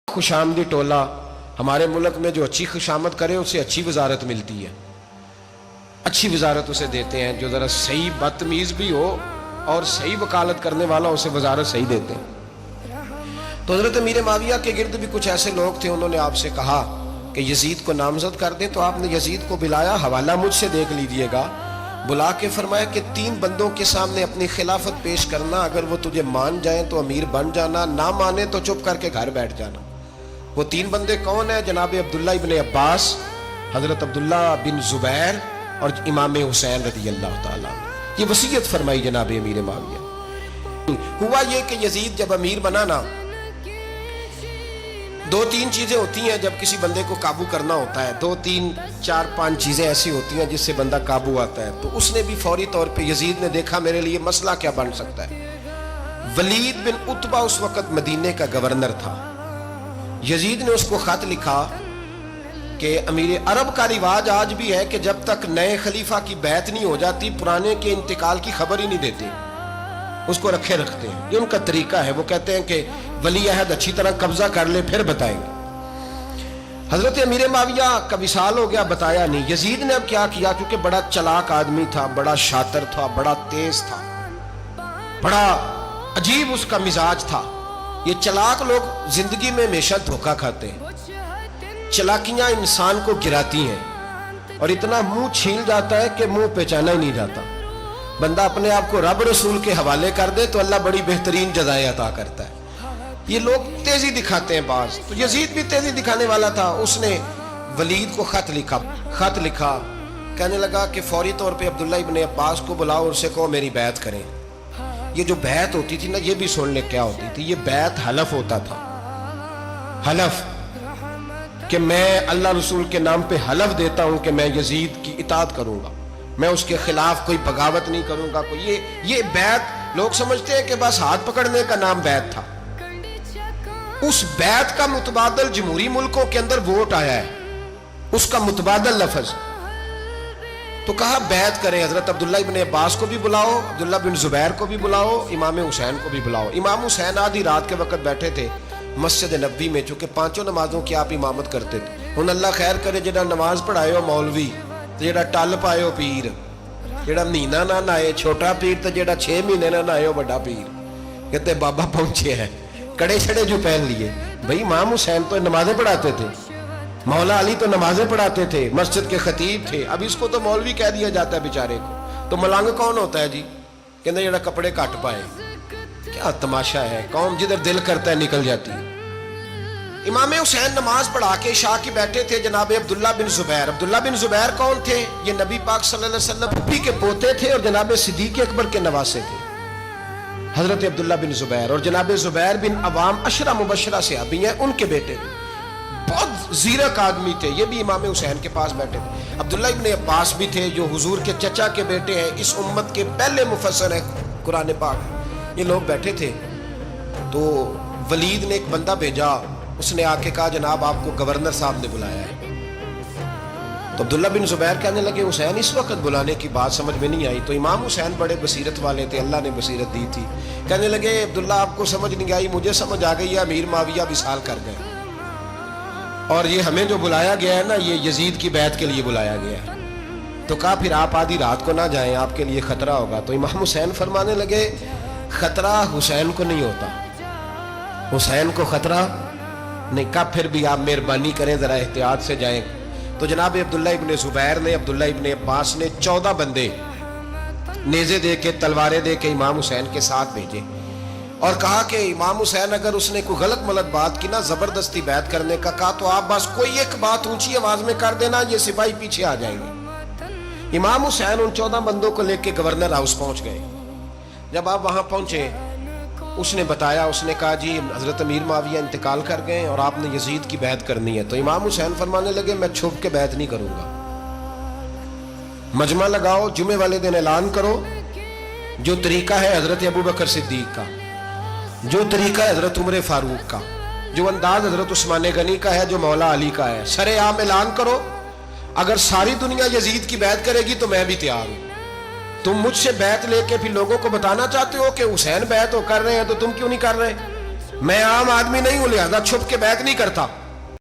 खुशामदी टोला हमारे मुल्क में जो अच्छी खुशामद करे उसे अच्छी वजारत मिलती है, अच्छी वजारत उसे देते हैं। जो ज़रा सही बदतमीज़ भी हो और सही वकालत करने वाला उसे वजारत सही देते हैं। तो हज़रत अमीर माविया के गिर्द भी कुछ ऐसे लोग थे, उन्होंने आपसे कहा कि यजीद को नामजद कर दें। तो आपने यजीद को बुलाया, हवाला मुझसे देख लीजिएगा, बुला के फरमाया कि 3 बंदों के सामने अपनी खिलाफत पेश करना, अगर वो तुझे मान जाए तो अमीर बन जाना, ना माने तो चुप करके घर बैठ जाना। वो 3 बंदे कौन है? जनाब अब्दुल्ला इब्न अब्बास, हजरत अब्दुल्ला बिन जुबैर और इमाम हुसैन रज़ी अल्लाह ताला। ये वसीयत फरमाई जनाब अमीर माविया। हुआ ये कि यजीद जब अमीर बना ना, 2-3 चीजें होती हैं जब किसी बंदे को काबू करना होता है। 2, 3, 4, 5 चीजें ऐसी होती हैं जिससे बंदा काबू आता है। तो उसने भी फौरी तौर पे, यजीद ने देखा मेरे लिए मसला क्या बन सकता है। वलीद बिन उतबा उस वक्त मदीने का गवर्नर था। यजीद ने उसको खत लिखा कि अमीर अरब का रिवाज आज भी है कि जब तक नए खलीफा की बैत नहीं हो जाती पुराने के इंतकाल की खबर ही नहीं देते, उसको रखे रखते हैं। ये उनका तरीका है। वो कहते हैं कि वली अहद अच्छी तरह कब्जा कर ले फिर बताएंगे। हजरत अमीर माविया का विसाल हो गया, बताया नहीं। यजीद ने अब क्या किया, क्योंकि बड़ा चलाक आदमी था, बड़ा शातिर था, बड़ा तेज था, बड़ा अजीब उसका मिजाज था। ये चलाक लोग जिंदगी में हमेशा धोखा खाते हैं। चलाकियां इंसान को गिराती हैं और इतना मुंह छील जाता है कि मुंह पहचाना ही नहीं जाता। बंदा अपने आप को रब रसूल के हवाले कर दे तो अल्लाह बड़ी बेहतरीन जज़ाएं अता करता है। ये लोग तेजी दिखाते हैं बाज, तो यजीद भी तेजी दिखाने वाला था। उसने वलीद को खत लिखा, कहने लगा कि फौरी तौर पे अब्दुल्ला इब्न अब्बास को बुलाओ और उससे कहो मेरी बैत करें। ये जो बैत होती थी ना, ये भी सुन ले क्या होती थी। ये बैत हलफ होता था, हलफ कि मैं अल्लाह रसूल के नाम पे हलफ देता हूं कि मैं यजीद की इताअत करूंगा, मैं उसके खिलाफ कोई बगावत नहीं करूंगा। कोई ये बैत लोग समझते हैं कि बस हाथ पकड़ने का नाम बैत था। उस बैत का मुतबादल जमहूरी मुल्कों के अंदर वोट आया है, उसका मुतबादल लफ्ज। तो कहा बैत करें। हजरत अब्दुल्ला इब्न अब्बास को भी बुलाओ, अब्दुल्ला बिन जुबैर को भी बुलाओ, इमाम हुसैन को भी बुलाओ। इमाम हुसैन आधी रात के वक्त बैठे थे मस्जिद नबी में, चूंकि 5 नमाजों की आप इमामत करते थे। हुण अल्लाह खैर करे, जेड़ा नमाज पढ़ाए हो मौलवी, जेड़ा टल पाए हो पीर, जेड़ा महीना ना नहाए छोटा पीर, तो जेड़ा 6 महीने ना नहाए हो बड़ा पीर। कहते बाबा पहुंचे हैं, कड़े छड़े जो पहन लिए। भाई इमाम हुसैन तो नमाजें पढ़ाते थे, मौला अली तो नमाजें पढ़ाते थे, मस्जिद के खतीब थे। अब इसको तो मौलवी कह दिया जाता है बेचारे को। तो मलंग कौन होता है जी? कहते जेड़ा कपड़े कट पाए। क्या तमाशा है, कौम जिधर दिल करता है निकल जाती है। इमाम हुसैन नमाज पढ़ा के शाह की बैठे थे जनाब अब्दुल्ला बिन जुबैर। अब्दुल्ला बिन जुबैर कौन थे? ये नबी पाक सल्लल्लाहु अलैहि वसल्लम के पोते थे और जनाब सिद्दीक अकबर के नवासे थे, हजरत अब्दुल्ला बिन जुबैर। और जनाब जुबैर बिन अवाम अशरा मुबशरा से अभी हैं, उनके बेटे थे। बहुत जीरक आदमी थे। ये भी इमाम हुसैन के पास बैठे थे। अब्दुल्ला इब्न अब्बास भी थे जो हुजूर के चचा के बेटे हैं, इस उम्मत के पहले मुफस्सिर हैं कुरान पाक। ये लोग बैठे थे। तो वलीद ने एक बंदा भेजा, उसने आके कहा जनाब आपको गवर्नर साहब ने बुलाया है। तो अब्दुल्ला बिन जुबैर कहने लगे हुसैन इस वक्त बुलाने की बात समझ में नहीं आई। तो इमाम हुसैन बड़े बसीरत वाले थे, अल्लाह ने बसीरत दी थी। कहने लगे अब्दुल्ला आपको समझ नहीं आई, मुझे समझ आ गई है, अमीर माविया विसाल कर गए और ये हमें जो बुलाया गया है ना, ये यजीद की बैत के लिए बुलाया गया है। तो कहा फिर आप आधी रात को ना जाएं, आपके लिए खतरा होगा। तो इमाम हुसैन फरमाने लगे खतरा हुसैन को नहीं होता, हुसैन को खतरा नहीं। कहा फिर भी आप मेहरबानी करें, जरा एहतियात से जाएं। तो जनाब अब्दुल्ला इब्न जुबैर ने, अब्दुल्ला इब्न अब्बास ने 14 बंदे नेज़े दे के, तलवारें दे के इमाम हुसैन के साथ भेजे और कहा कि इमाम हुसैन अगर उसने कोई गलत मलत बात की ना, जबरदस्ती बैत करने का कहा, तो आप बस कोई एक बात ऊंची आवाज में कर देना, ये सिपाही पीछे आ जाएंगे। इमाम हुसैन उन 14 बंदों को लेके गवर्नर हाउस पहुंच गए। जब आप वहां पहुंचे, उसने बताया, उसने कहा जी हजरत अमीर माविया इंतकाल कर गए और आपने यजीद की बैत करनी है। तो इमाम हुसैन फरमाने लगे मैं छुप के बैत नहीं करूंगा, मजमा लगाओ, जुमे वाले दिन ऐलान करो। जो तरीका है हजरत अबू बकर सिद्दीक का, जो तरीका है हजरत उमर फारूक का, जो अंदाज हजरत उस्मान गनी का है, जो मौला अली का है, सरेआम ऐलान करो। अगर सारी दुनिया यजीद की बैत करेगी तो मैं भी तैयार हूं। तुम मुझसे बैत लेके फिर लोगों को बताना चाहते हो कि हुसैन बैत हो कर रहे हैं, तो तुम क्यों नहीं कर रहे? میں عام آدمی نہیں ہوں، لہذا چھپ کے بیعت نہیں کرتا،